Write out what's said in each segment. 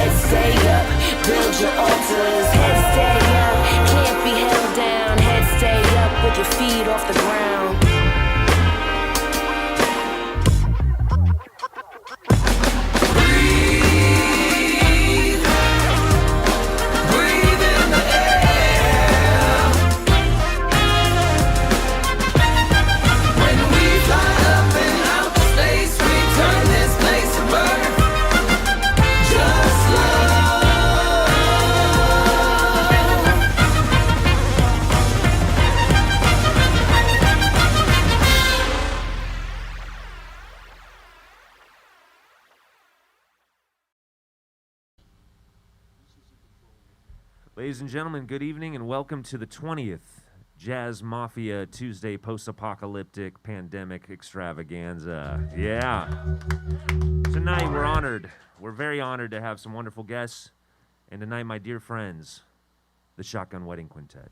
Head stay up, build your altars. Head stay up, can't be held down. Head stay up with your feet off the ground. Ladies and gentlemen, good evening and welcome to the 20th Jazz Mafia Tuesday post-apocalyptic pandemic extravaganza. Yeah. Tonight we're very honored to have some wonderful guests, and tonight my dear friends, the Shotgun Wedding Quintet.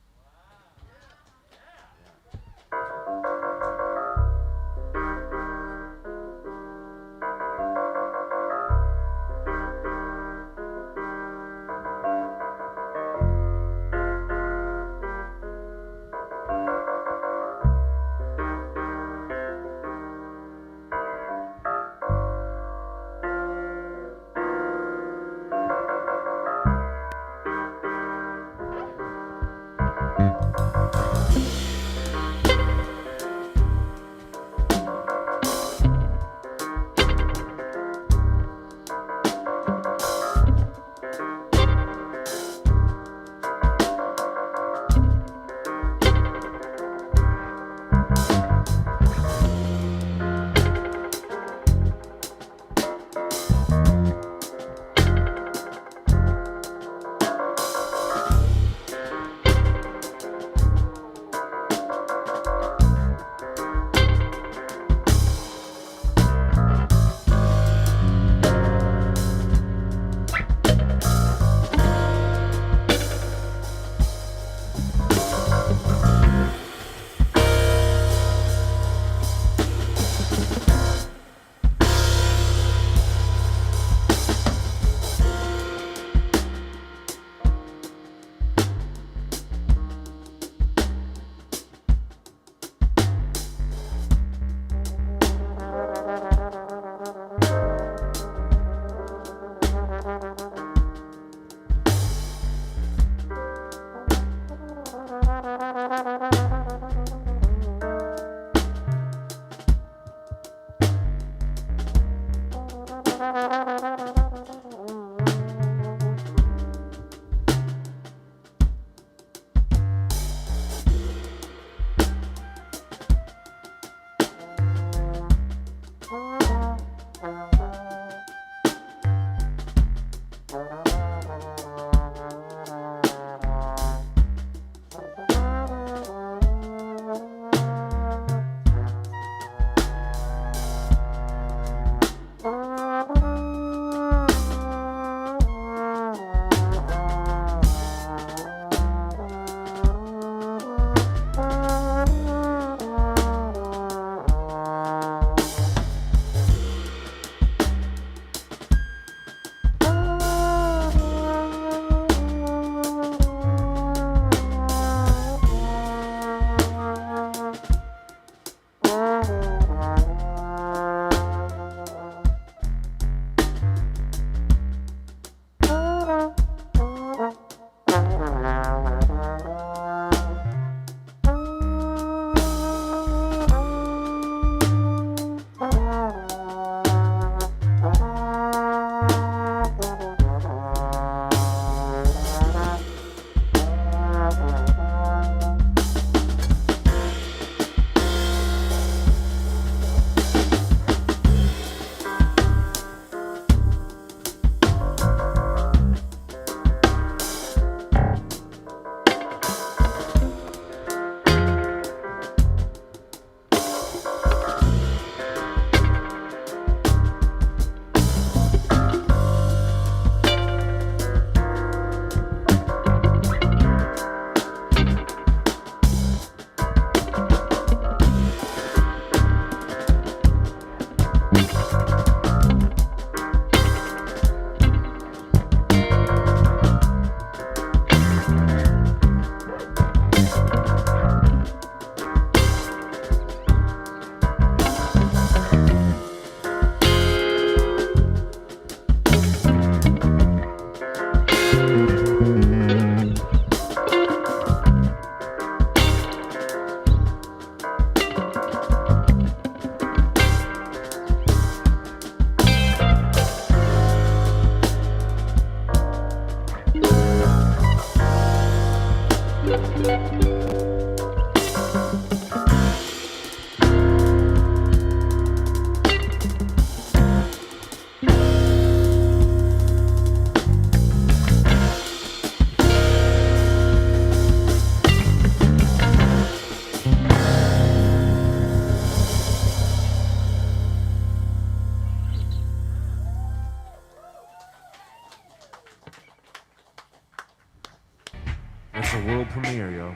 That's a world premiere, yo.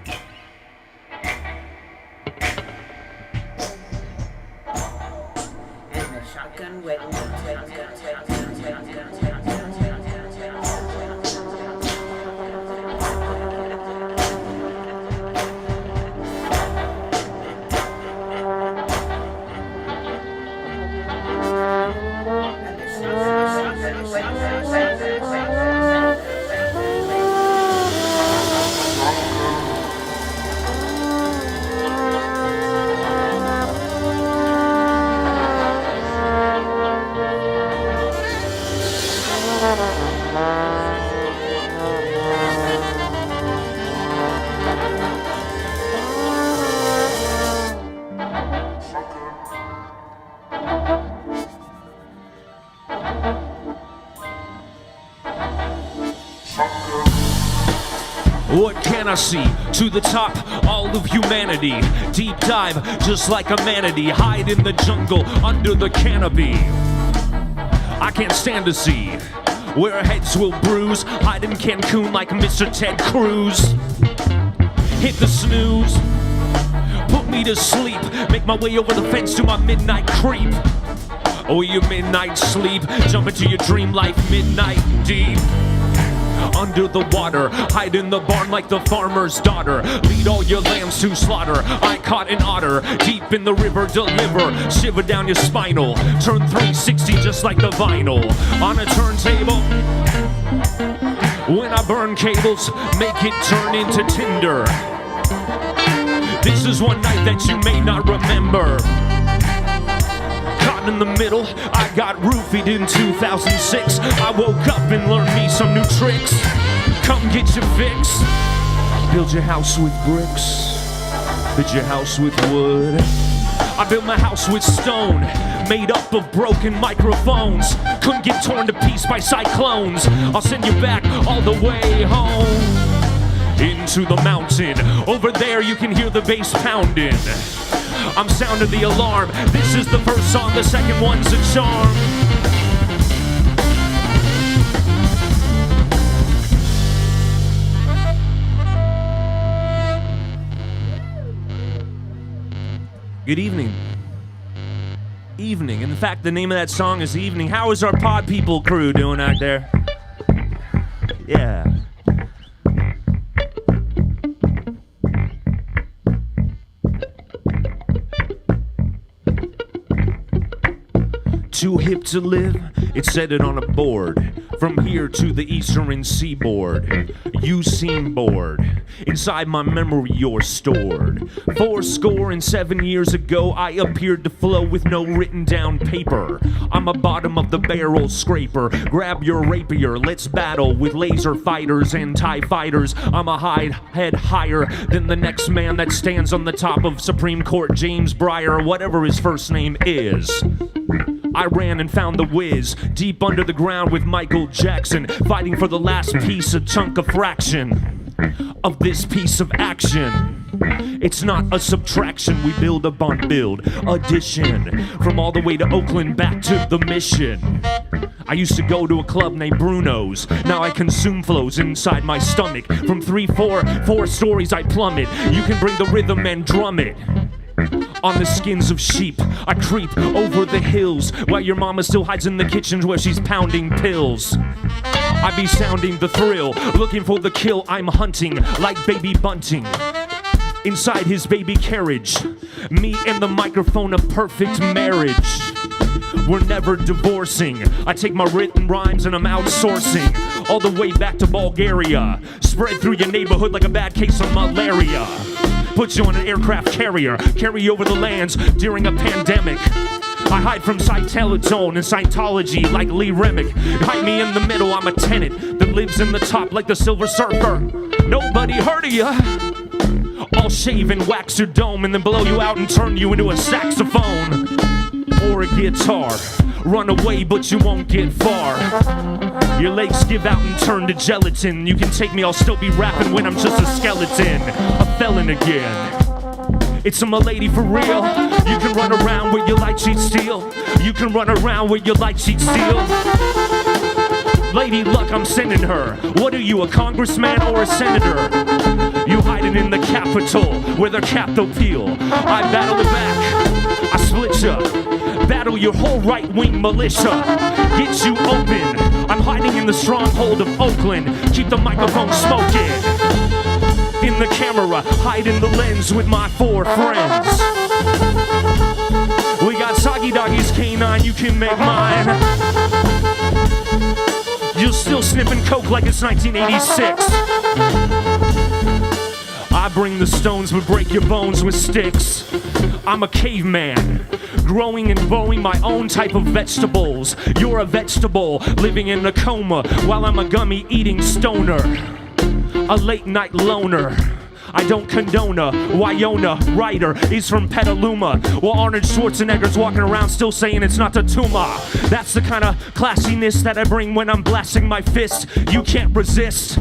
And the shotgun waiting. What can I see? To the top, all of humanity. Deep dive, just like a manatee. Hide in the jungle, under the canopy. I can't stand to see where heads will bruise. Hide in Cancun like Mr. Ted Cruz. Hit the snooze, put me to sleep. Make my way over the fence to my midnight creep. Oh, your midnight sleep. Jump into your dream life, midnight deep. Under the water, hide in the barn like the farmer's daughter. Lead all your lambs to slaughter. I caught an otter, deep in the river, deliver. Shiver down your spinal, turn 360 just like the vinyl. On a turntable, when I burn cables, make it turn into tinder. This is one night that you may not remember. Caught in the middle, I got roofied in 2006. I woke up and learned me some new tricks. Come get your fix. Build your house with bricks. Build your house with wood. I built my house with stone, made up of broken microphones. Couldn't get torn to pieces by cyclones. I'll send you back all the way home. Into the mountain, over there you can hear the bass pounding. I'm sounding the alarm. This is the first song, the second one's a charm. Good evening. Evening. In fact, the name of that song is Evening. How is our pod people crew doing out there? Yeah. Too hip to live, it said it on a board. From here to the eastern seaboard, you seem bored. Inside my memory you're stored. 7 years ago I appeared to flow with no written down paper. I'm a bottom of the barrel scraper. Grab your rapier, let's battle with laser fighters and TIE fighters. I'm a head higher than the next man that stands on the top of Supreme Court, James Breyer, whatever his first name is. I ran and found the whiz, deep under the ground with Michael Jackson, fighting for the last piece, a chunk of fraction of this piece of action. It's not a subtraction, we build upon build, addition, from all the way to Oakland back to the mission. I used to go to a club named Bruno's, now I consume flows inside my stomach. From 4 stories I plummet, you can bring the rhythm and drum it. On the skins of sheep, I creep over the hills, while your mama still hides in the kitchen where she's pounding pills. I be sounding the thrill, looking for the kill, I'm hunting like baby bunting. Inside his baby carriage, me and the microphone, a perfect marriage. We're never divorcing. I take my written rhymes and I'm outsourcing all the way back to Bulgaria. Spread through your neighborhood like a bad case of malaria. Put you on an aircraft carrier, carry over the lands during a pandemic. I hide from Scientology and Scientology like Lee Remick. Hide me in the middle, I'm a tenant that lives in the top like the Silver Surfer. Nobody heard of ya. I'll shave and wax your dome and then blow you out and turn you into a saxophone or a guitar. Run away but you won't get far. Your legs give out and turn to gelatin. You can take me, I'll still be rapping when I'm just a skeleton. A felon again. It's a milady for real. You can run around with your light sheet steel. You can run around with your light sheet steel. Lady Luck, I'm sending her. What are you, a congressman or a senator? You hiding in the Capitol where they're Capitol Peel. I battle it back, I split ya. Battle your whole right-wing militia. Get you open. I'm hiding in the stronghold of Oakland. Keep the microphone smoking. In the camera, hide in the lens with my 4 friends. We got Soggy Doggy's canine, you can make mine. You're still sniffing coke like it's 1986. I bring the stones but break your bones with sticks. I'm a caveman, growing and growing my own type of vegetables. You're a vegetable, living in a coma, while I'm a gummy eating stoner. A late night loner. I don't condone a Wyona writer is from Petaluma, while Arnold Schwarzenegger's walking around still saying it's not the tumor. That's the kind of classiness that I bring when I'm blasting my fist. You can't resist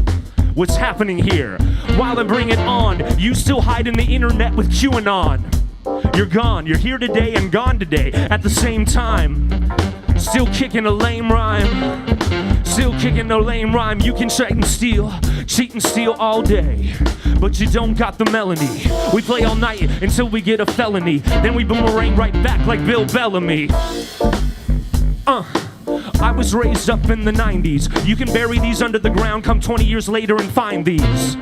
what's happening here. While I bring it on, you still hide in the internet with QAnon. You're gone, you're here today and gone today at the same time. Still kicking a lame rhyme. Still kicking a lame rhyme. You can cheat and steal all day, but you don't got the melody. We play all night until we get a felony. Then we boomerang right back like Bill Bellamy. I was raised up in the 90s. You can bury these under the ground, come 20 years later and find these.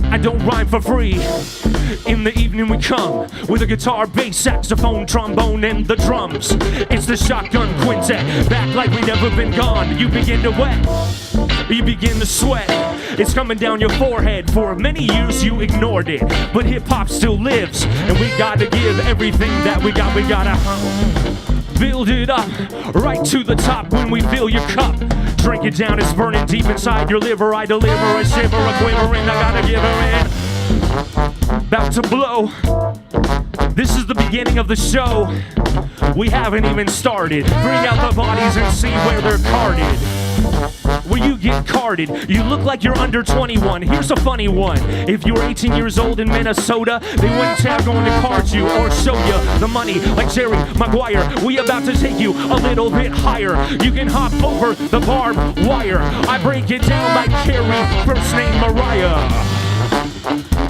I don't rhyme for free. In the evening we come with a guitar, bass, saxophone, trombone, and the drums. It's the shotgun quintet, back like we never been gone. You begin to wet, you begin to sweat. It's coming down your forehead. For many years you ignored it, but hip-hop still lives, and we gotta give everything that we got. We gotta build it up right to the top. When we fill your cup, drink it down, it's burning deep inside your liver. I deliver a shiver, a quivering, I gotta give her in. About to blow. This is the beginning of the show. We haven't even started. Bring out the bodies and see where they're carted. Where you get carded, you look like you're under 21. Here's a funny one. If you were 18 years old in Minnesota, they wouldn't tag on to card you or show you the money like Jerry Maguire. We about to take you a little bit higher. You can hop over the barbed wire. I break it down like Carrie, first name Mariah.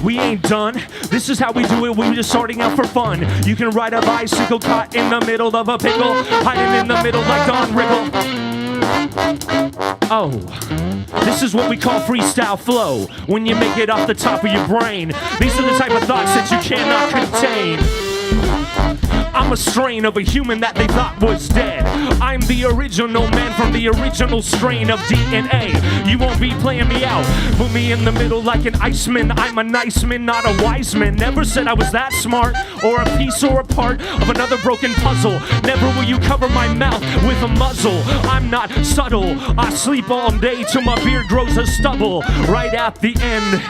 We ain't done. This is how we do it. We were just starting out for fun. You can ride a bicycle caught in the middle of a pickle, hiding in the middle like Don Rickle. Oh, this is what we call freestyle flow. When you make it off the top of your brain. These are the type of thoughts that you cannot contain. I'm a strain of a human that they thought was dead. I'm the original man from the original strain of DNA. You won't be playing me out. Put me in the middle like an iceman. I'm a nice man, not a wise man. Never said I was that smart, or a piece or a part of another broken puzzle. Never will you cover my mouth with a muzzle. I'm not subtle. I sleep all day till my beard grows a stubble. Right at the end,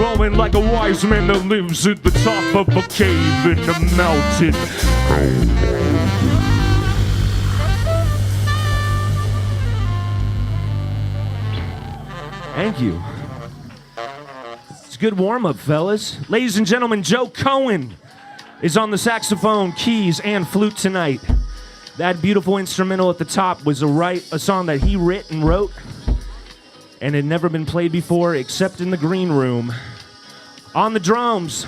rolling like a wise man that lives at the top of a cave in the mountain. Thank you. It's a good warm-up, fellas. Ladies and gentlemen, Joe Cohen is on the saxophone, keys, and flute tonight. That beautiful instrumental at the top was a song that he wrote, and had never been played before except in the green room. On the drums,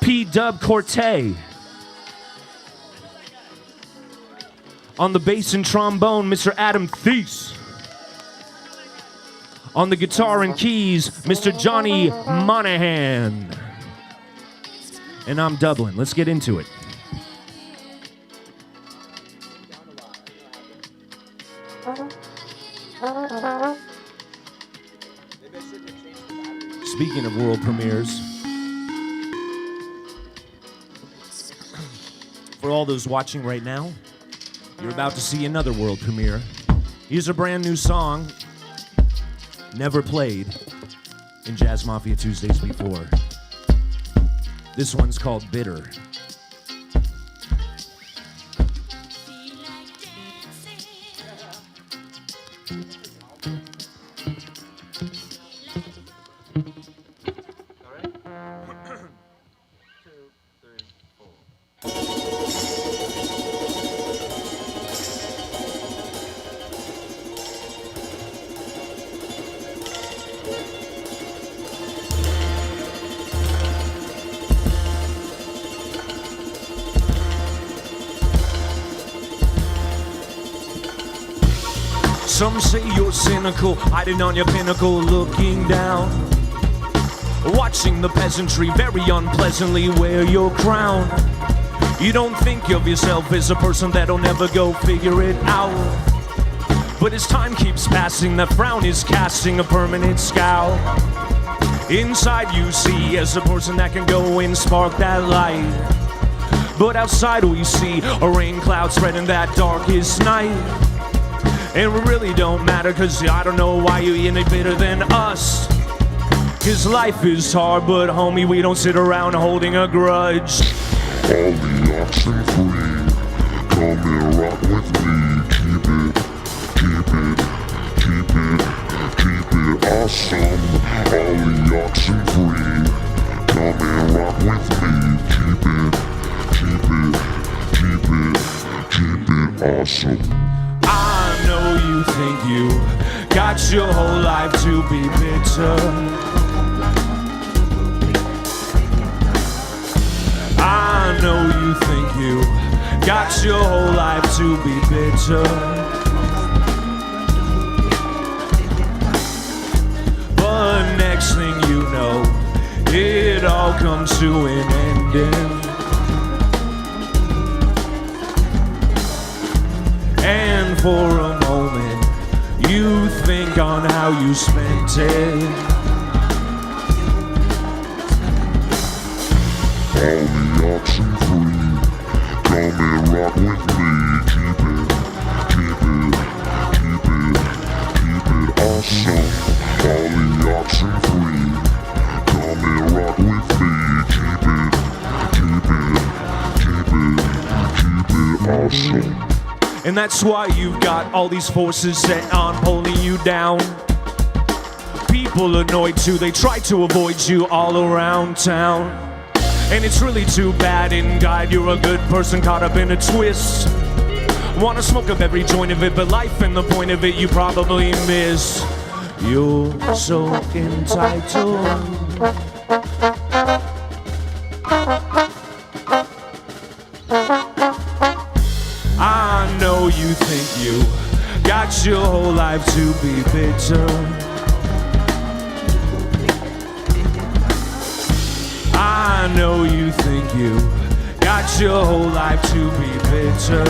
P-Dub Korte. On the bass and trombone, Mr. Adam Theis. On the guitar and keys, Mr. Jon Monahan. And I'm Dublin. Let's get into it. Speaking of world premieres, for all those watching right now, you're about to see another world premiere. Here's a brand new song, never played in Jazz Mafia Tuesdays before. This one's called Bitter. Some say you're cynical, hiding on your pinnacle, looking down, watching the peasantry very unpleasantly wear your crown. You don't think of yourself as a person that'll never go figure it out. But as time keeps passing, that frown is casting a permanent scowl. Inside you see as a person that can go and spark that light. But outside we see a rain cloud spreading that darkest night. And it really don't matter, cause I don't know why you're any better than us. Cause life is hard, but homie, we don't sit around holding a grudge. All the oxen free, come and rock with me. Keep it, keep it, keep it, keep it awesome. All the oxen free, come and rock with me. Keep it, keep it, keep it, keep it awesome. I know you think you got your whole life to be bitter. I know you think you got your whole life to be bitter. But next thing you know, it all comes to an ending. And for a moment, you think on how you spent it. All the oxen free, come and rock with me. Keep it, keep it, keep it, keep it awesome. All the oxen free, come and rock with me. Keep it, keep it, keep it, keep it awesome. And that's why you've got all these forces set on holding you down. People annoyed too, they try to avoid you all around town. And it's really too bad, in God, you're a good person caught up in a twist. Wanna smoke up every joint of it, but life and the point of it you probably miss. You're so entitled. I know you think you got your whole life to be bitter. I know you think you got your whole life to be bitter.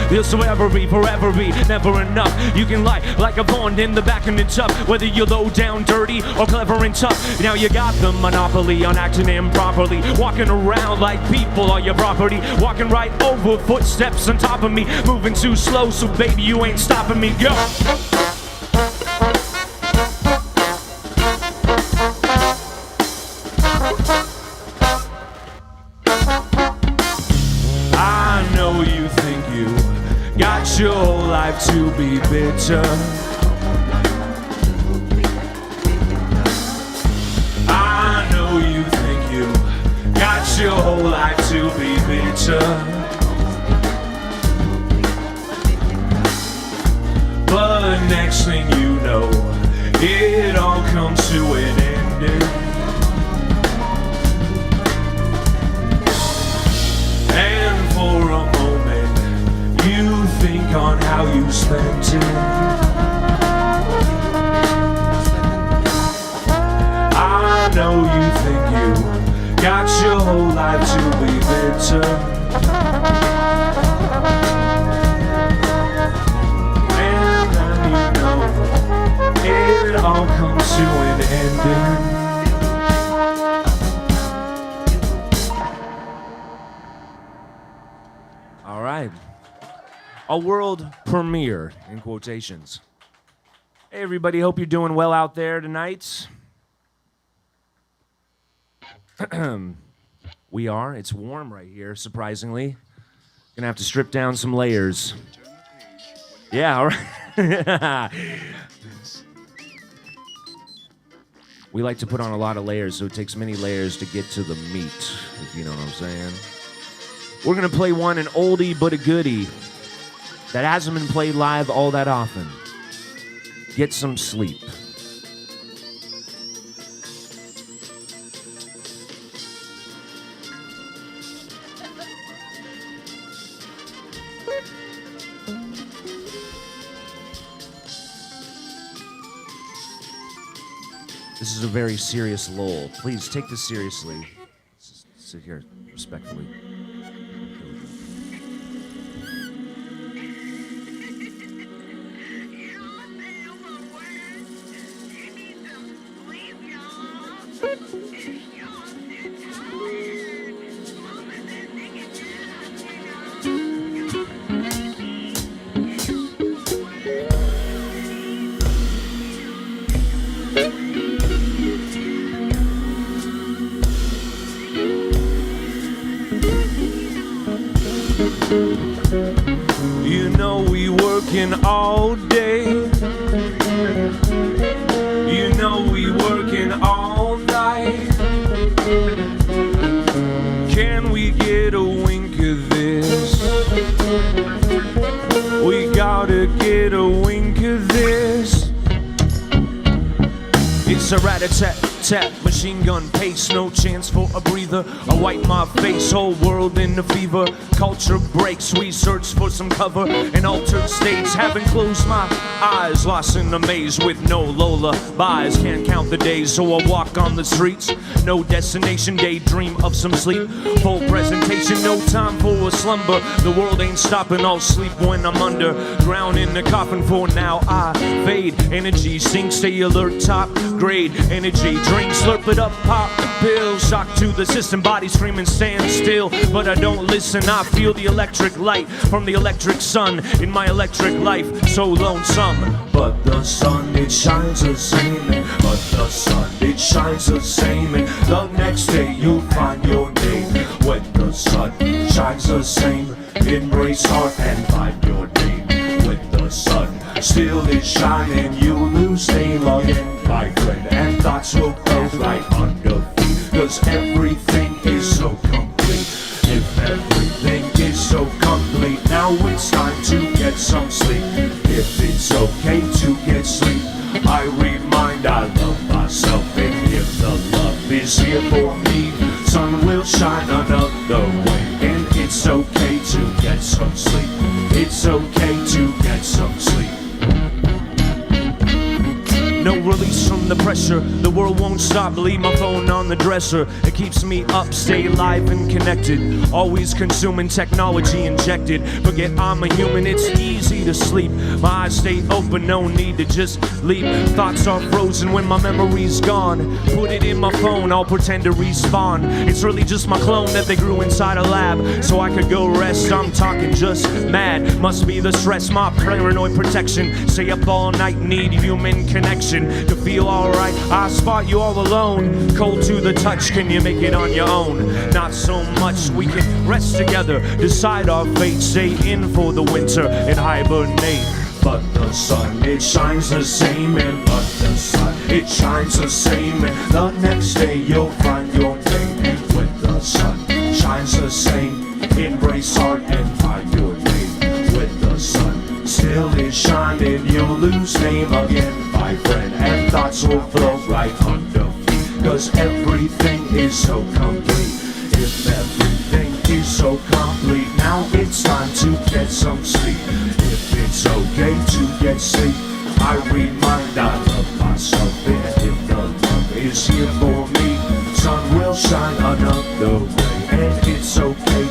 This will ever be, forever be, never enough. You can lie like a bond in the back and it's up. Whether you're low down, dirty, or clever and tough. Now you got the monopoly on acting improperly. Walking around like people are your property. Walking right over footsteps on top of me. Moving too slow, so baby you ain't stopping me. Go! Your whole life to be bitter. I know you think you got your whole life to be bitter. But next thing you know, it all comes to an ending. And for a moment, you think on how you spent it. I know you think you got your whole life to be bitter. water. And then you know it all comes to an ending. All right. A world premiere, in quotations. Hey, everybody, hope you're doing well out there tonight. We are. It's warm right here, surprisingly. Gonna have to strip down some layers. Yeah, all right. We like to put on a lot of layers, so it takes many layers to get to the meat, if you know what I'm saying. We're gonna play one, an oldie but a goodie, that hasn't been played live all that often. Get some sleep. This is a very serious lull. Please take this seriously. Sit here respectfully. You know we working all day. You know we working all night. Can we get a wink of this? We gotta get a wink of this. It's a rat-a-tat-tat, machine gun pace, no chance for a breather. I wipe my face, whole world in a fever. Culture breaks, we search for some cover. An altered states, haven't closed my eyes. Lost in a maze with no lullabies. Can't count the days, so I walk on the streets. No destination, daydream of some sleep. Full presentation, no time for a slumber. The world ain't stopping, I'll sleep when I'm underground in the coffin. For now I fade, energy sinks, stay alert, top grade energy drink, slurp it up, pop the pill. Shock to the system, body screaming stand still. But I don't listen, I feel the electric light from the electric sun in my electric life, so lonesome. But the sun, it shines the same. But the sun, it shines the same. And the next day you'll find your name. When the sun shines the same, embrace heart and find your name. When the sun still is shining, you lose name again, my friend, and thoughts will go right under feet. Cause everything is so complete. If everything is so complete, now it's time to get some sleep. If it's okay to get sleep, I remind I love myself. And if the love is here for me, sun will shine another way. And it's okay to get some sleep. It's okay to get some sleep. No release from the pressure, the world won't stop. Leave my phone on the dresser, it keeps me up, stay live and connected. Always consuming technology injected. Forget I'm a human, it's easy to sleep. My eyes stay open, no need to just leap. Thoughts are frozen when my memory's gone. Put it in my phone, I'll pretend to respawn. It's really just my clone that they grew inside a lab, so I could go rest. I'm talking just mad, must be the stress, my paranoid protection. Stay up all night, need human connection to feel alright. I spot you all alone, cold to the touch, can you make it on your own? Not so much, we can rest together, decide our fate, stay in for the winter and hibernate. But the sun, it shines the same, and but the sun, it shines the same, and the next day you'll find your name. When the sun shines the same, embrace heart and find your name. When the sun still is shining, you'll lose name again, my friend, and thoughts will flow right under feet. Cause everything is so complete. If everything is so complete, now it's time to get some sleep. If it's okay to get sleep, I remind I love myself. And if the love is here for me, sun will shine another way. And it's okay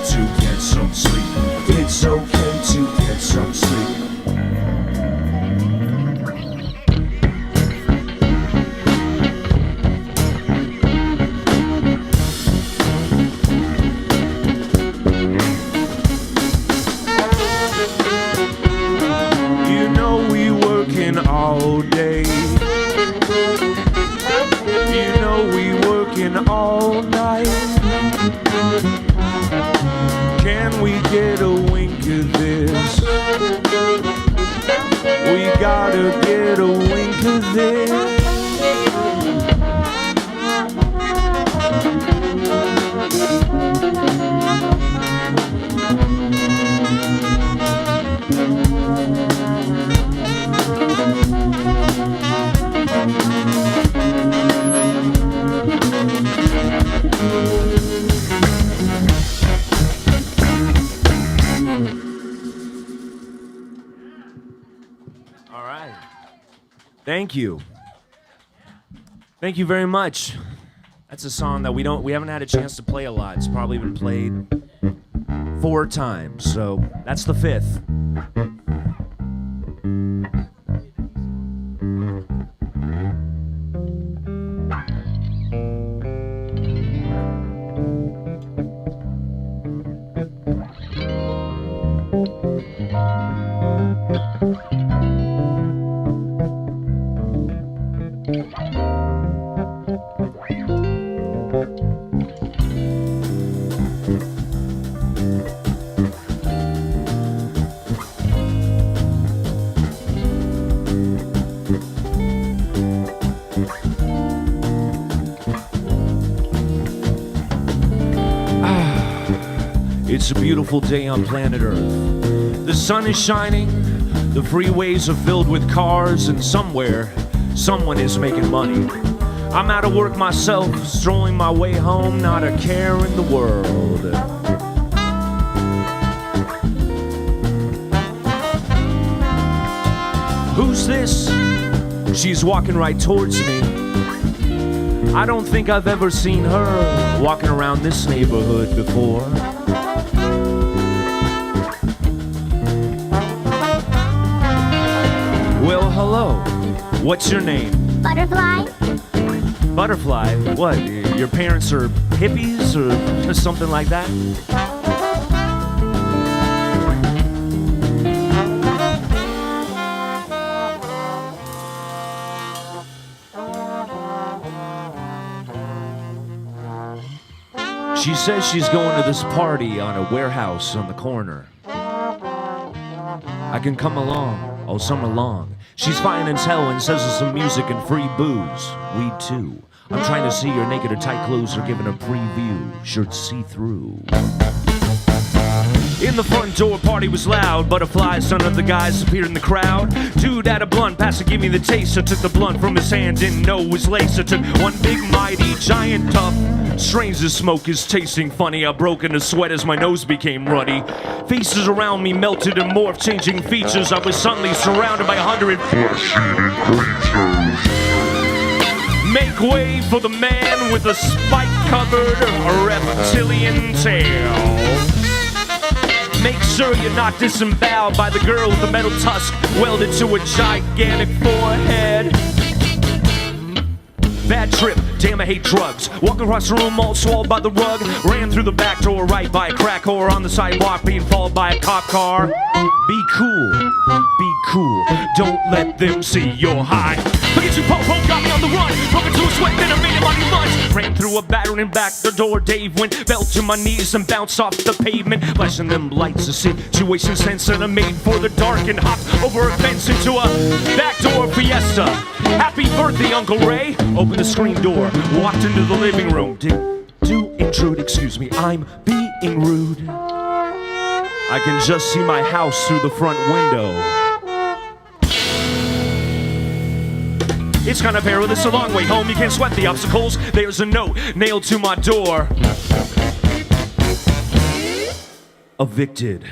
your day. You know we working all night. Can we get a wink of this? We gotta get a wink of this. All right. Thank you. Thank you very much. That's a song that we haven't had a chance to play a lot. It's probably been played 4 times, so that's the 5th. It's a beautiful day on planet Earth. The sun is shining, the freeways are filled with cars, and somewhere, someone is making money. I'm out of work myself, strolling my way home, not a care in the world. Who's this? She's walking right towards me. I don't think I've ever seen her walking around this neighborhood before. Well, hello. What's your name? Butterfly? Butterfly? What? Your parents are hippies or something like that? She says she's going to this party on a warehouse on the corner. I can come along, I'll summer long. She's fine as hell and says there's some music and free booze. Weed too. I'm trying to see your naked or tight clothes are giving a preview. Shirts see-through. In the front door, party was loud. Butterfly, son of the guys, appeared in the crowd. Dude had a blunt, passed to give me the taste. I took the blunt from his hand, didn't know it was lace. I took one big, mighty, giant tough. Strange the smoke is tasting funny. I broke into sweat as my nose became ruddy. Faces around me melted and morphed, changing features. I was suddenly surrounded by 100 flesh-eating creatures. Make way for the man with a spike-covered reptilian tail. Make sure you're not disemboweled by the girl with the metal tusk welded to a gigantic forehead. Bad trip, damn I hate drugs. Walk across the room all swallowed by the rug. Ran through the back door right by a crack whore on the sidewalk being followed by a cop car. Be cool, be cool. Don't let them see you're high. Look at you, po-po, got me on the run. Broke into a sweat, then I made it money lunch. Ran through a battering back the door. Dave went, fell to my knees and bounced off the pavement. Flashing them lights, a situation sense and I made for the dark and hopped over a fence into a backdoor fiesta. Happy birthday, Uncle Ray. Opened the screen door, walked into the living room. Do intrude, excuse me, I'm being rude. I can just see my house through the front window. It's kind of perilous, a long way home. You can't sweat the obstacles. There's a note nailed to my door. Evicted.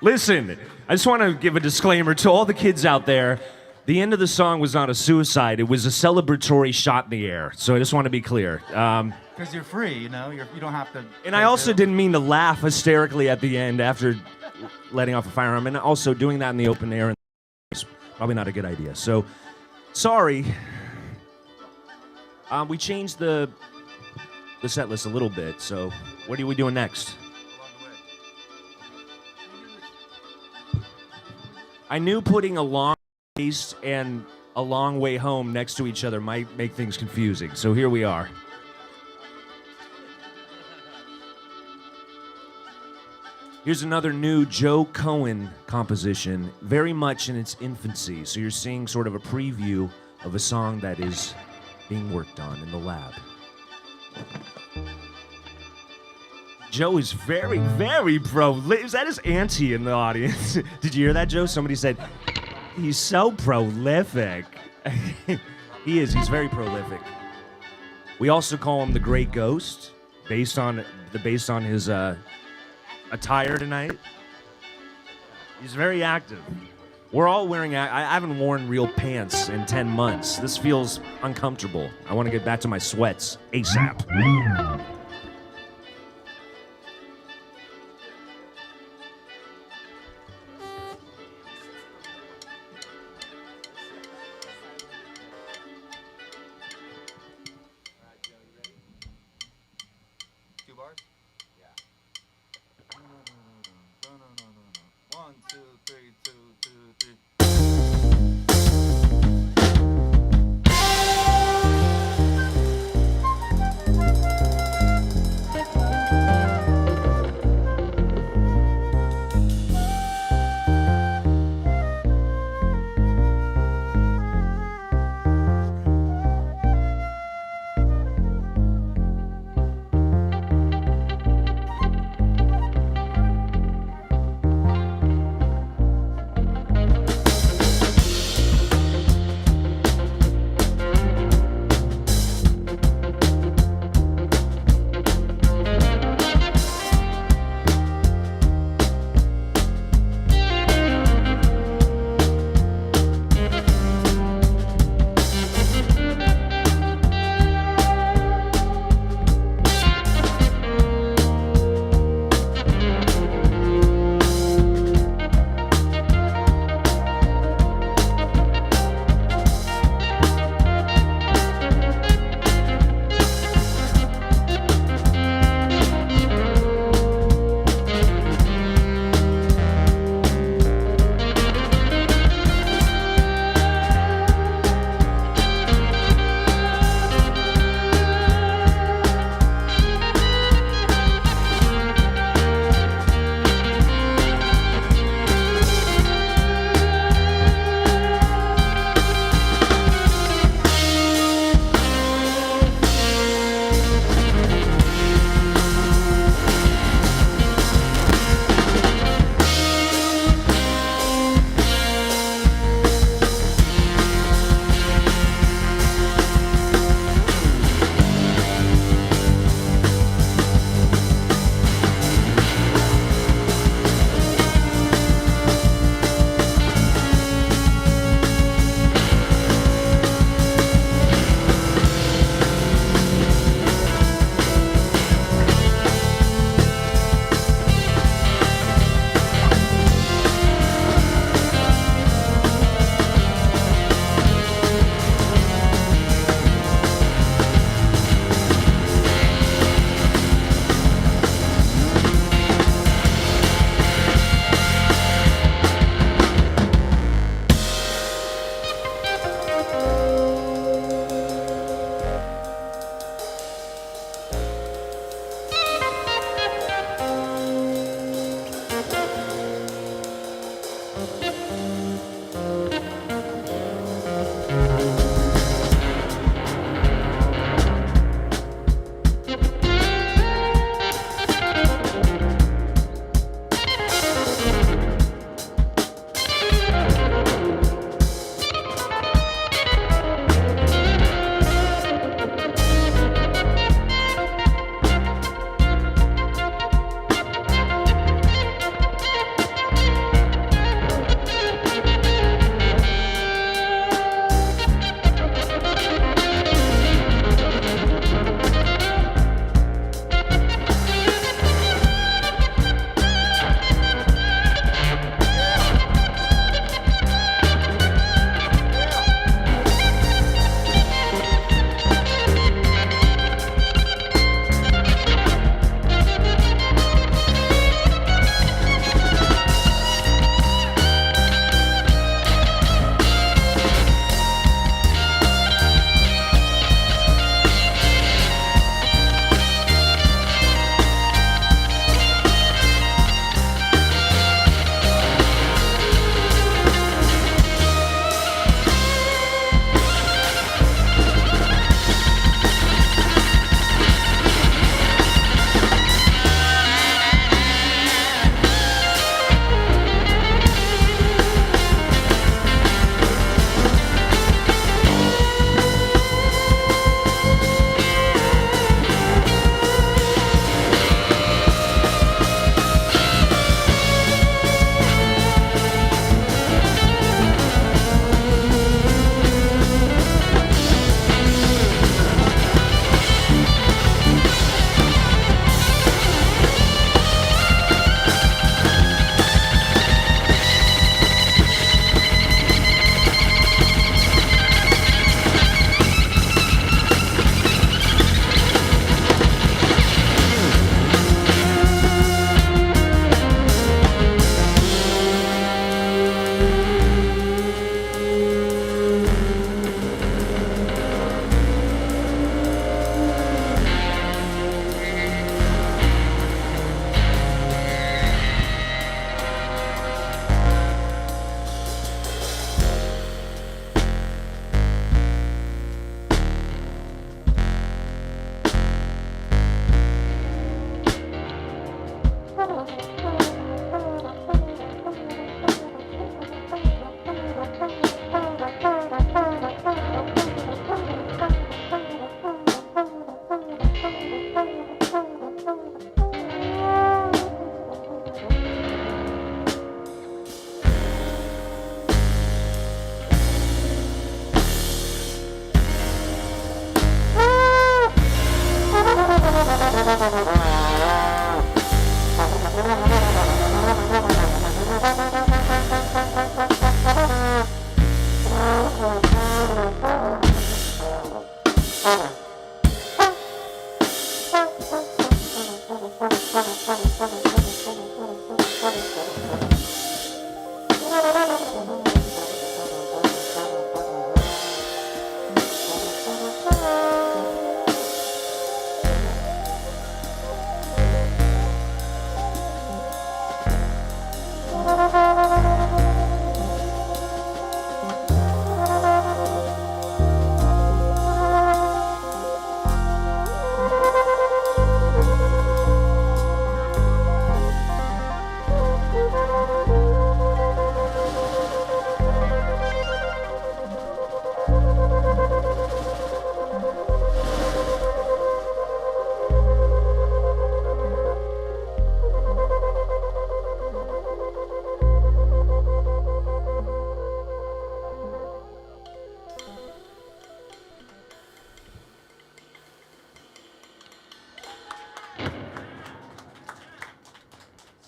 Listen, I just want to give a disclaimer to all the kids out there. The end of the song was not a suicide. It was a celebratory shot in the air. So I just want to be clear. Because you're free, you know? You don't have to... And I also didn't mean to laugh hysterically at the end after letting off a firearm. And also doing that in the open air is probably not a good idea. So, sorry. We changed the set list a little bit. So, what are we doing next? I knew putting a long waist and a long way home next to each other might make things confusing, so here we are. Here's another new Joe Cohen composition, very much in its infancy, so you're seeing sort of a preview of a song that is being worked on in the lab. Joe is very, very prolific. Is that his auntie in the audience? Did you hear that, Joe? Somebody said, he's so prolific. He is. He's very prolific. We also call him the Great Ghost, based on his attire tonight. He's very active. We're all wearing. I haven't worn real pants in 10 months. This feels uncomfortable. I want to get back to my sweats ASAP.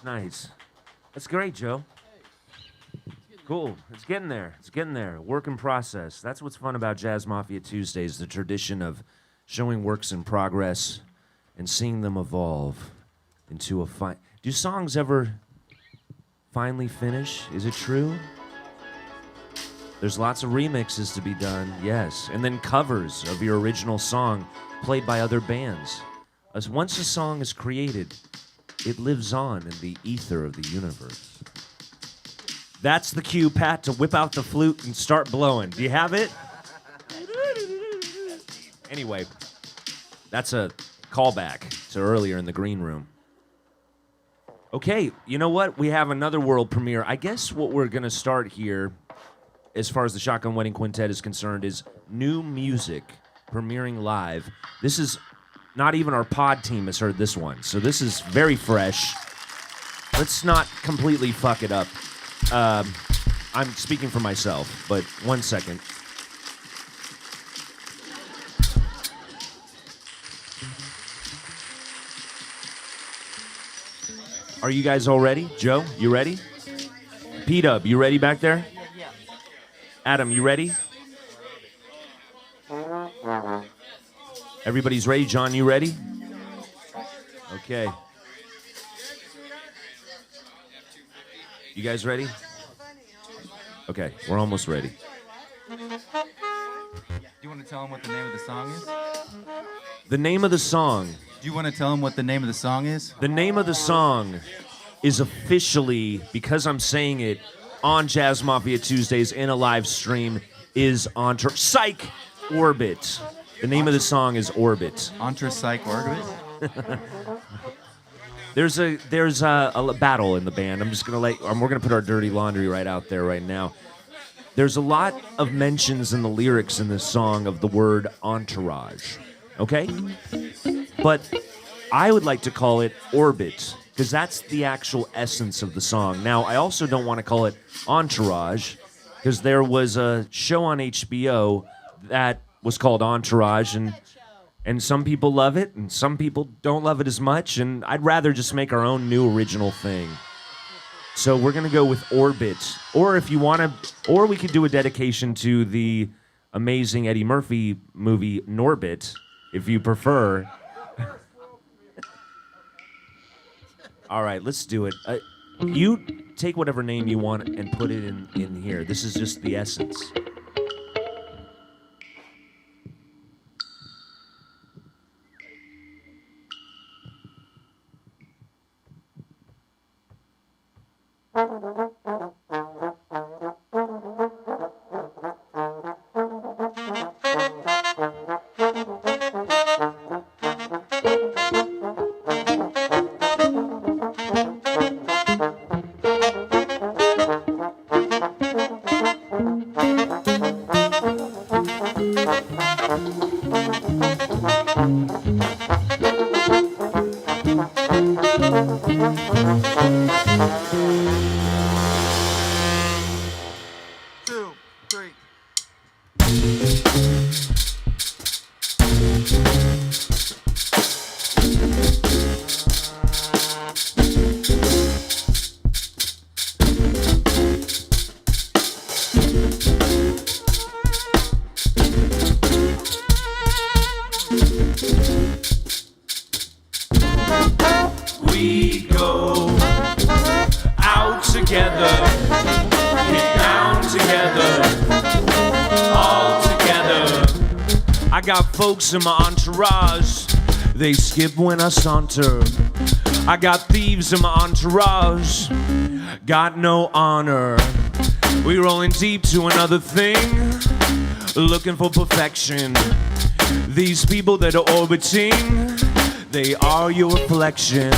Nice. That's great, Joe. Cool. It's getting there. It's getting there. Work in process. That's what's fun about Jazz Mafia Tuesdays, the tradition of showing works in progress and seeing them evolve into a fine... Do songs ever finally finish? Is it true? There's lots of remixes to be done, yes. And then covers of your original song played by other bands. As once a song is created, it lives on in the ether of the universe. That's the cue, Pat, to whip out the flute and start blowing. Do you have it? Anyway, that's a callback to earlier in the green room. Okay, you know what? We have another world premiere. I guess what we're going to start here, as far as the Shotgun Wedding Quintet is concerned, is new music premiering live. This is... Not even our pod team has heard this one, so this is very fresh. Let's not completely fuck it up. I'm speaking for myself, but 1 second. Are you guys all ready? Joe, you ready? P-Dub, you ready back there? Yeah. Adam, you ready? Everybody's ready? John, you ready? Okay. You guys ready? Okay, we're almost ready. Do you want to tell him what the name of the song is? The name of the song. Do you want to tell him what the name of the song is? The name of the song is officially, because I'm saying it on Jazz Mafia Tuesdays in a live stream, is Psych Orbit. The name of the song is Orbit. Psych Orbit? There's a battle in the band. We're gonna put our dirty laundry right out there right now. There's a lot of mentions in the lyrics in this song of the word entourage. Okay? But I would like to call it Orbit, because that's the actual essence of the song. Now, I also don't want to call it Entourage, because there was a show on HBO that was called Entourage, and some people love it, and some people don't love it as much, and I'd rather just make our own new original thing. So we're gonna go with Orbit, or if you want to, or we could do a dedication to the amazing Eddie Murphy movie Norbit, if you prefer. All right, let's do it. You take whatever name you want and put it in here. This is just the essence. We We go out together, get down together, all together. I got folks in my entourage, they skip when I saunter. I got thieves in my entourage, got no honor. We rolling deep to another thing, looking for perfection. These people that are orbiting, they are your reflection.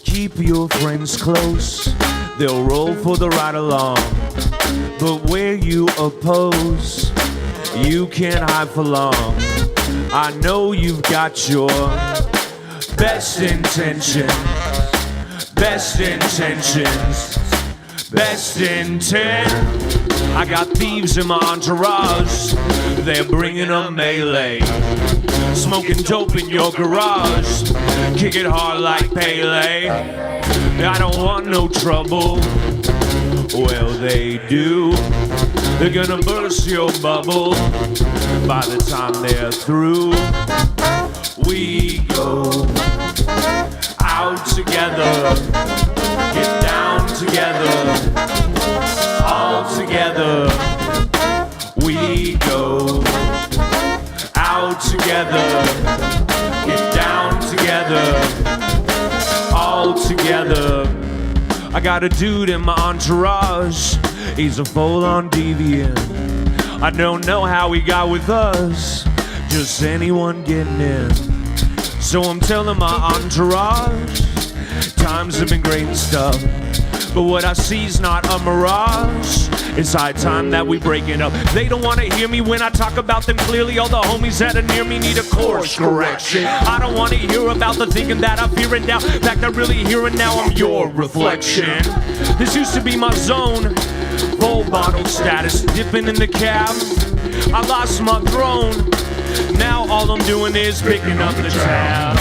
Keep your friends close, they'll roll for the ride along. But where you oppose, you can't hide for long. I know you've got your best intentions, best intentions, best intent. I got thieves in my entourage, they're bringing a melee. Smoking dope in your garage, kick it hard like Pele. I don't want no trouble, well they do. They're gonna burst your bubble by the time they're through. We go out together, get down together, all together. We go out together, get down together, all together. I got a dude in my entourage, he's a full-on deviant. I don't know how he got with us, just anyone getting in. So I'm telling my entourage, times have been great and stuff, but what I see's not a mirage. It's high time that we break it up. They don't wanna hear me when I talk about them clearly. All the homies that are near me need a course correction. I don't wanna hear about the thinking that I fear and doubt. In fact, I really hear it now, I'm your reflection. This used to be my zone, full bottle status, dipping in the cab. I lost my throne, now all I'm doing is picking up the tab.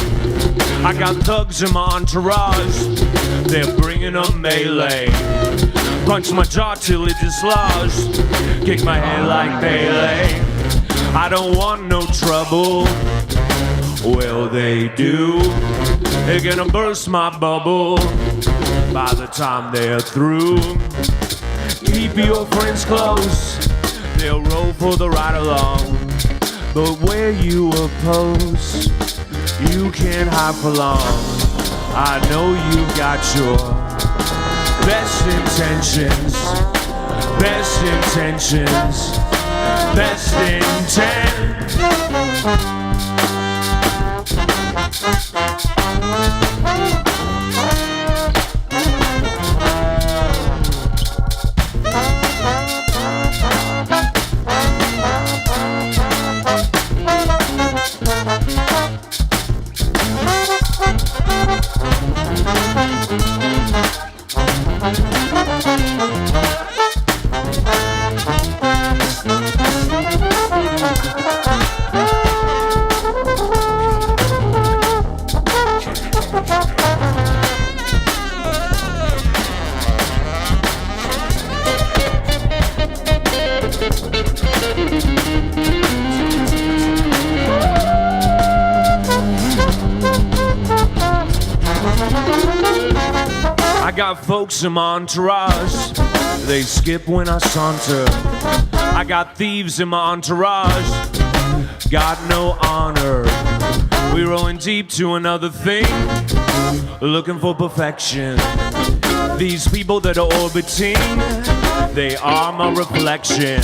I got thugs in my entourage, they're bringing a melee. Punch my jaw till it dislodged, kick my head like Pele. I don't want no trouble, well they do. They're gonna burst my bubble by the time they're through. Keep your friends close, they'll roll for the ride along. But where you oppose, you can't hide for long. I know you got your best intentions, best intentions, best intent. I got folks in my entourage, they skip when I saunter. I got thieves in my entourage, got no honor. We rolling deep to another thing, looking for perfection. These people that are orbiting, they are my reflection.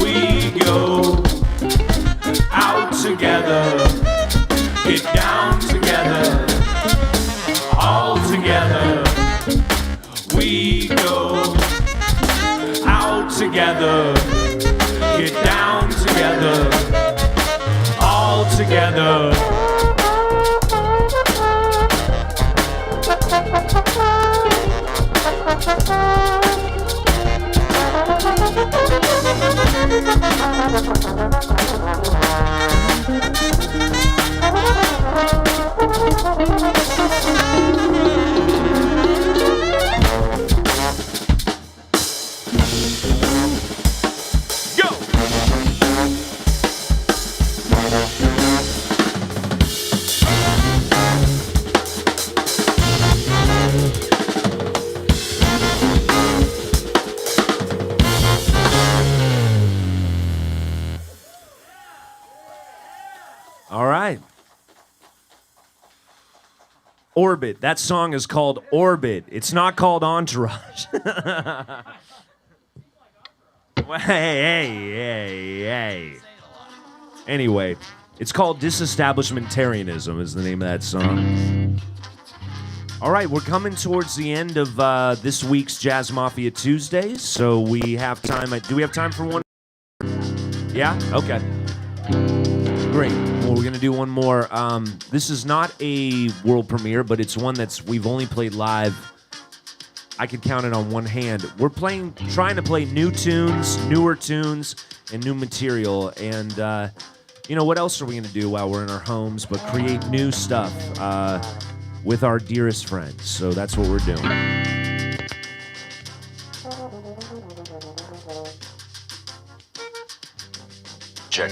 We go out together, get down together, all together. We go out together, get down together, all together. Orbit. That song is called Orbit. It's not called Entourage. Hey. Anyway, it's called Disestablishmentarianism is the name of that song. All right, we're coming towards the end of this week's Jazz Mafia Tuesdays, so we have time. Do we have time for one? Yeah? Okay. Great. Well, we're going to do one more. This is not a world premiere, but it's one we've only played live. I could count it on one hand. We're trying to play new tunes, newer tunes, and new material. And, what else are we going to do while we're in our homes but create new stuff with our dearest friends? So that's what we're doing. Check.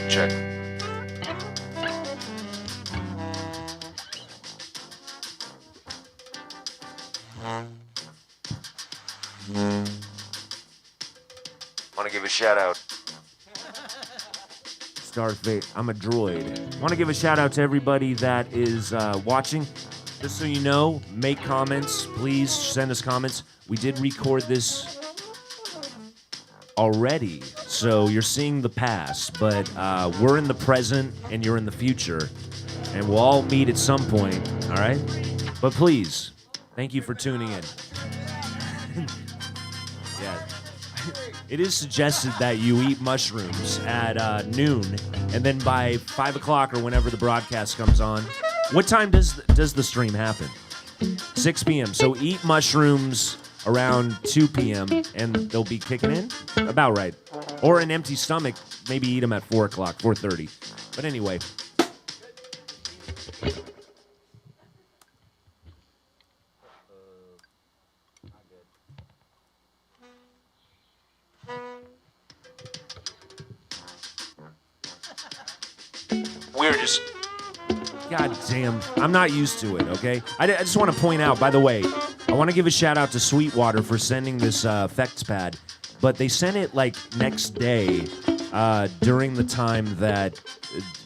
Want to give a shout out. Starface, I'm a droid. Want to give a shout out to everybody that is watching. Just so you know, make comments. Please send us comments. We did record this already, so you're seeing the past, but we're in the present and you're in the future, and we'll all meet at some point, all right? But please, thank you for tuning in. Yeah. It is suggested that you eat mushrooms at noon, and then by 5 o'clock or whenever the broadcast comes on. What time does the stream happen? 6 p.m. So eat mushrooms around 2 p.m. and they'll be kicking in? About right. Or an empty stomach, maybe eat them at 4 o'clock, 4:30. But anyway. We're just... God damn, I'm not used to it, okay? I just want to point out, by the way, I want to give a shout out to Sweetwater for sending this effects pad, but they sent it like next day during the time that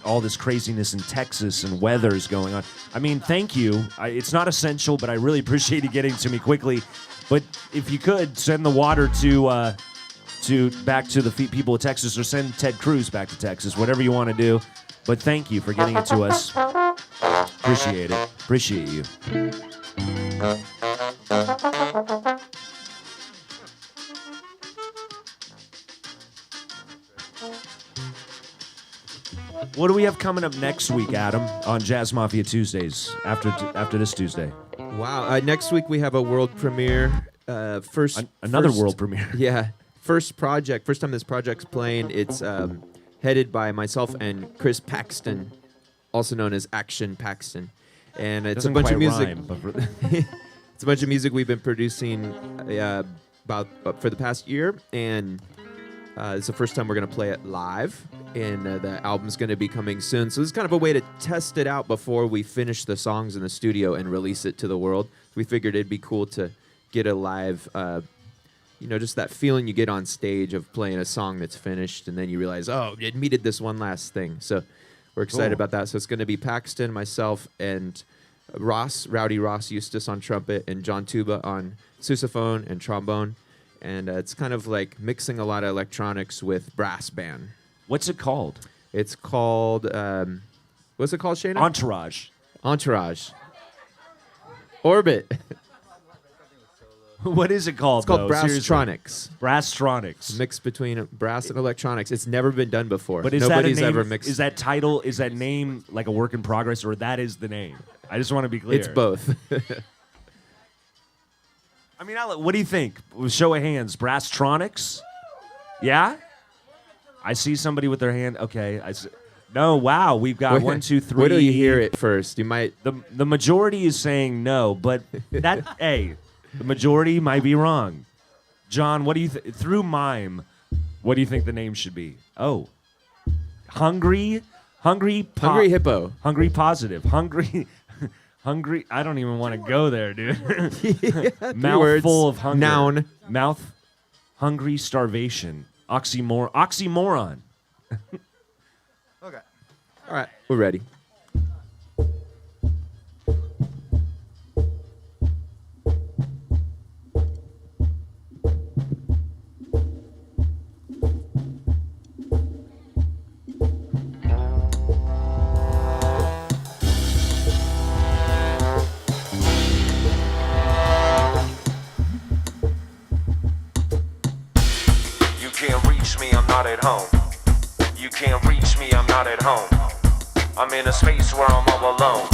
all this craziness in Texas and weather is going on. I mean, thank you. It's not essential, but I really appreciate you getting to me quickly. But if you could, send the water to back to the people of Texas, or send Ted Cruz back to Texas, whatever you want to do. But thank you for getting it to us. Appreciate it. Appreciate you. What do we have coming up next week, Adam, on Jazz Mafia Tuesdays after this Tuesday? Wow. Next week we have a world premiere. Another world premiere. Yeah. First time this project's playing. It's headed by myself and Chris Paxton, also known as Action Paxton. And it's a bunch of music. It's a bunch of music we've been producing for the past year, and it's the first time we're going to play it live, and the album's going to be coming soon. So this is kind of a way to test it out before we finish the songs in the studio and release it to the world. We figured it'd be cool to get a live just that feeling you get on stage of playing a song that's finished, and then you realize, oh, it needed this one last thing. So we're excited about that. So it's going to be Paxton, myself, and Rowdy Ross Eustace on trumpet, and John Tuba on sousaphone and trombone. And it's kind of like mixing a lot of electronics with brass band. What's it called? It's called, what's it called, Shayna? Entourage. Orbit. What is it called? It's called Brasstronics. Brasstronics. Mix between brass and electronics. It's never been done before. But is Nobody's that a name, ever mixed. Is that name like a work in progress, or that is the name? I just want to be clear. It's both. I mean, what do you think? Show of hands. Brasstronics? Yeah? I see somebody with their hand. Okay. No, wow. We've got 1, 2, 3. Wait till you hear it first. You might. The majority is saying no, but that, hey. The majority might be wrong. John, what do you through mime? What do you think the name should be? Oh, hungry hippo, hungry positive, hungry. I don't even want to go there, dude. Mouth full of hunger. Noun. Mouth hungry starvation. Oxymoron. Okay. All right, we're ready. not at home. You can't reach me, I'm not at home. I'm in a space where I'm all alone.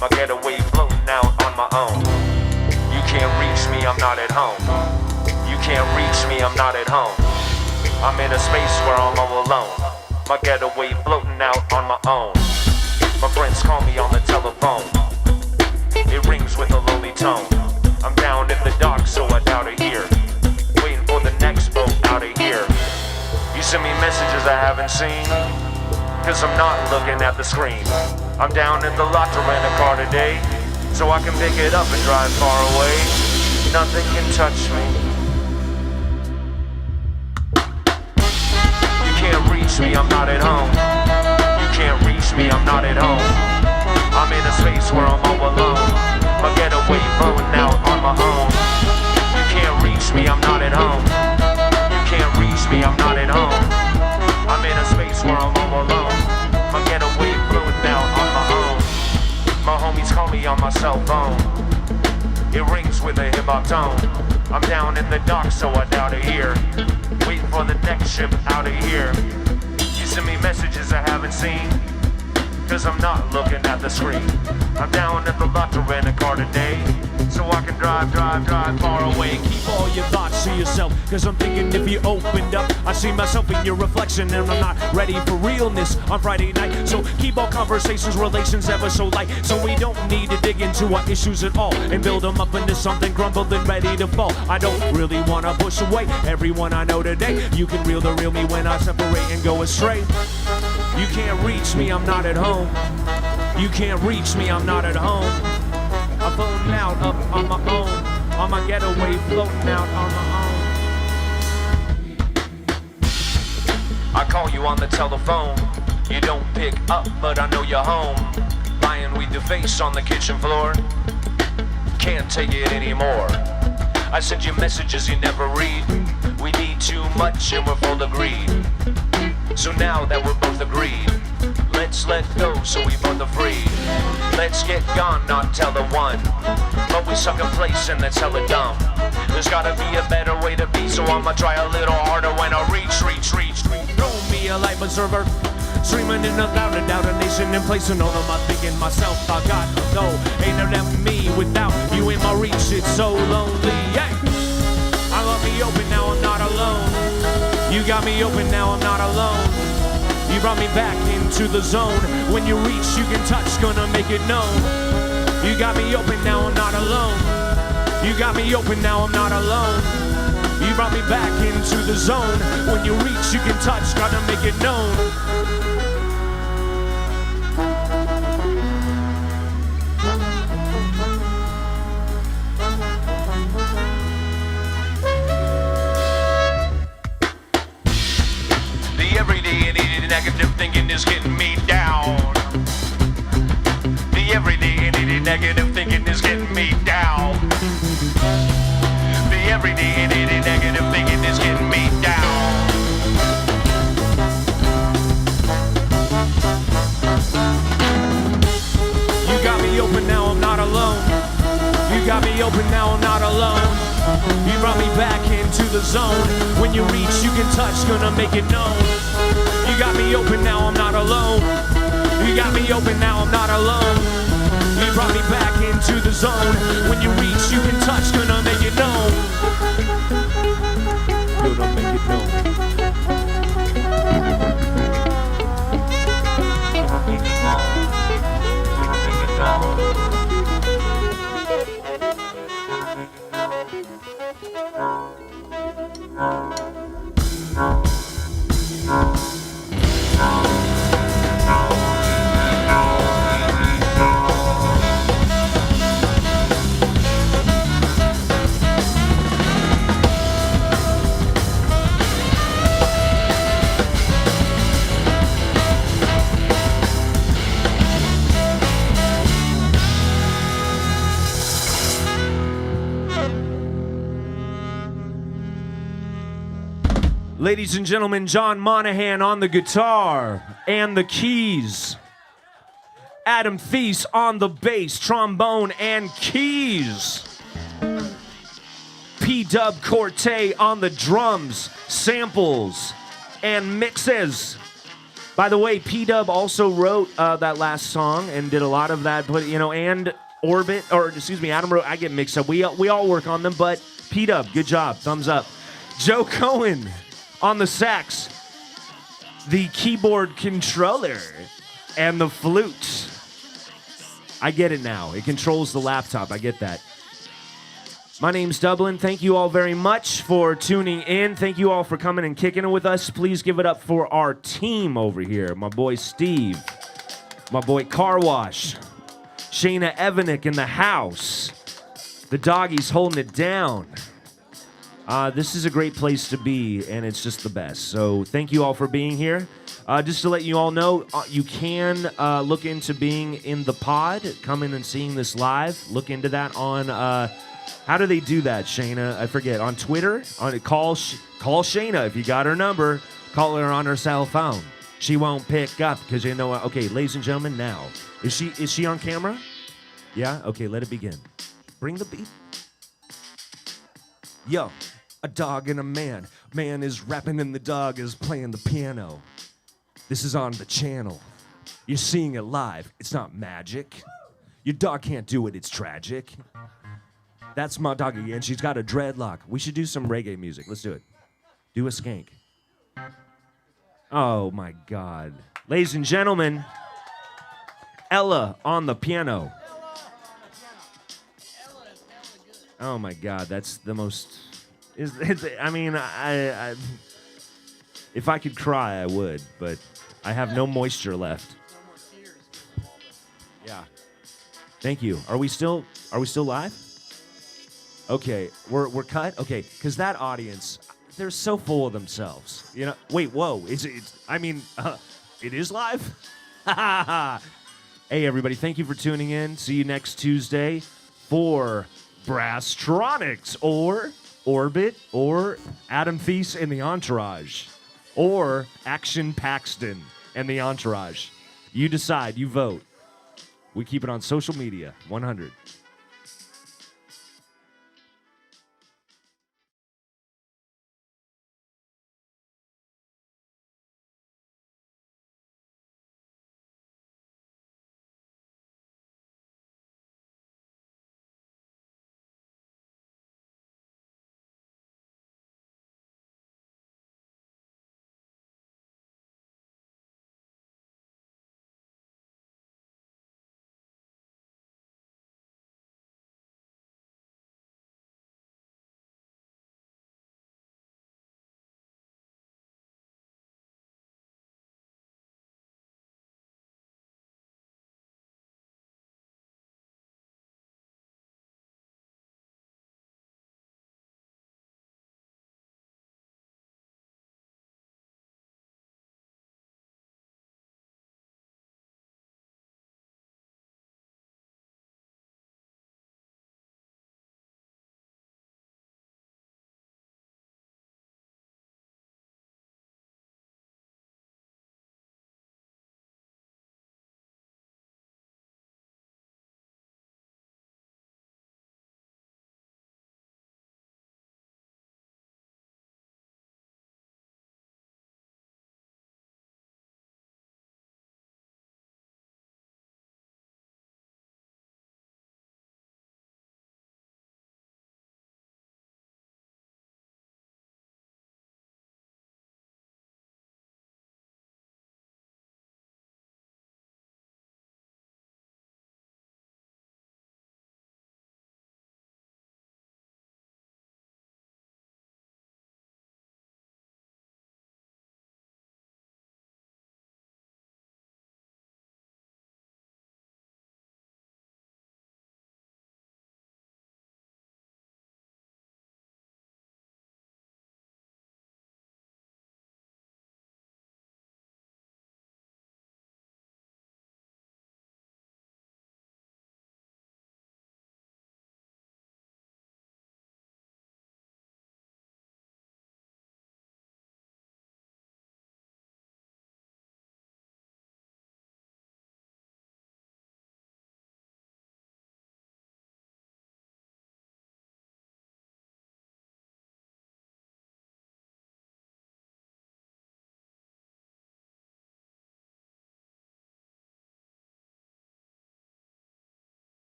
My getaway floating out on my own. You can't reach me, I'm not at home. You can't reach me, I'm not at home. I'm in a space where I'm all alone. My getaway floating out on my own. My friends call me on the telephone. It rings with a lonely tone. I'm down in the dark, so I doubt it here. Waiting for the next boat out of here. You send me messages I haven't seen, cause I'm not looking at the screen. I'm down in the lot to rent a car today, so I can pick it up and drive far away. Nothing can touch me. You can't reach me, I'm not at home. You can't reach me, I'm not at home. I'm in a space where I'm all alone. My getaway floating out on my own. You can't reach me, I'm not at home. You can't reach me, I'm not at home. I'm in a space where I'm all alone. My getaway floating out on my own. My homies call me on my cell phone. It rings with a hip-hop tone. I'm down in the dark, so I doubt it here. Waiting for the next ship out of here. You send me messages I haven't seen, cause I'm not looking at the screen. I'm down at the lot to rent a car today, so I can drive far away. Keep all your thoughts to yourself, cause I'm thinking if you opened up, I see myself in your reflection, and I'm not ready for realness on Friday night. So keep all conversations, relations ever so light, so we don't need to dig into our issues at all and build them up into something crumbling ready to fall. I don't really wanna push away everyone I know today. You can reel the real me when I separate and go astray. You can't reach me, I'm not at home. You can't reach me, I'm not at home. I'm floating out up on my own. On my getaway, floating out on my own. I call you on the telephone. You don't pick up, but I know you're home. Lying with your face on the kitchen floor. Can't take it anymore. I send you messages you never read. We need too much and we're full of greed. So now that we're both agreed, let's let go so we both are free. Let's get gone, not tell the one. But we suck a place and that's hella dumb. There's gotta be a better way to be, so I'ma try a little harder when I reach. Throw me a life observer, streaming in a louder doubt, a nation in place, and all of my thinking myself, I got to go. Ain't no left me without you in my reach, it's so lonely, yeah. I love me open, now I'm not alone. You got me open, now I'm not alone. You brought me back into the zone. When you reach, you can touch, gonna make it known. You got me open, now I'm not alone. You got me open, now I'm not alone. You brought me back into the zone. When you reach, you can touch, gotta make it known. Negative thinking is getting me down. The everyday negative thinking is getting me down. The everyday negative thinking is getting me down. You got me open, now I'm not alone. You got me open, now I'm not alone. You brought me back into the zone. When you reach, you can touch, gonna make it known. You got me open, now I'm not alone. You got me open, now I'm not alone. You brought me back into the zone. When you reach, you can touch, gonna make it known. Gonna make it known. Ladies and gentlemen, Jon Monahan on the guitar and the keys. Adam Theis on the bass, trombone, and keys. P-Dub Korte on the drums, samples, and mixes. By the way, P-Dub also wrote that last song and did a lot of that, but and Adam wrote, I get mixed up. We all work on them, but P-Dub, good job, thumbs up. Joe Cohen on the sax, the keyboard controller, and the flute. I get it now. It controls the laptop. I get that. My name's Dublin. Thank you all very much for tuning in. Thank you all for coming and kicking it with us. Please give it up for our team over here. My boy Steve. My boy Car Wash. Shayna Evanick in the house. The doggies holding it down. This is a great place to be, and it's just the best. So thank you all for being here. Just to let you all know, you can look into being in the pod, coming and seeing this live. Look into that on... how do they do that, Shayna? I forget. On Twitter? Call Shayna if you got her number. Call her on her cell phone. She won't pick up because okay, ladies and gentlemen, now. Is she on camera? Yeah? Okay, let it begin. Bring the beat. Yo, a dog and a man. Man is rapping and the dog is playing the piano. This is on the channel. You're seeing it live. It's not magic. Your dog can't do it. It's tragic. That's my doggy, and she's got a dreadlock. We should do some reggae music. Let's do it. Do a skank. Oh, my God. Ladies and gentlemen, Ella on the piano. Oh, my God. That's the most... if I could cry, I would, but I have no moisture left. Yeah. Thank you. Are we still live? Okay, we're cut? Okay, because that audience, they're so full of themselves. Wait, whoa, it is live? Hey, everybody, thank you for tuning in. See you next Tuesday for Brasstronics, or Orbit, or Adam Theis and the Entourage, or Action Paxton and the Entourage. You decide, you vote. We keep it on social media, 100.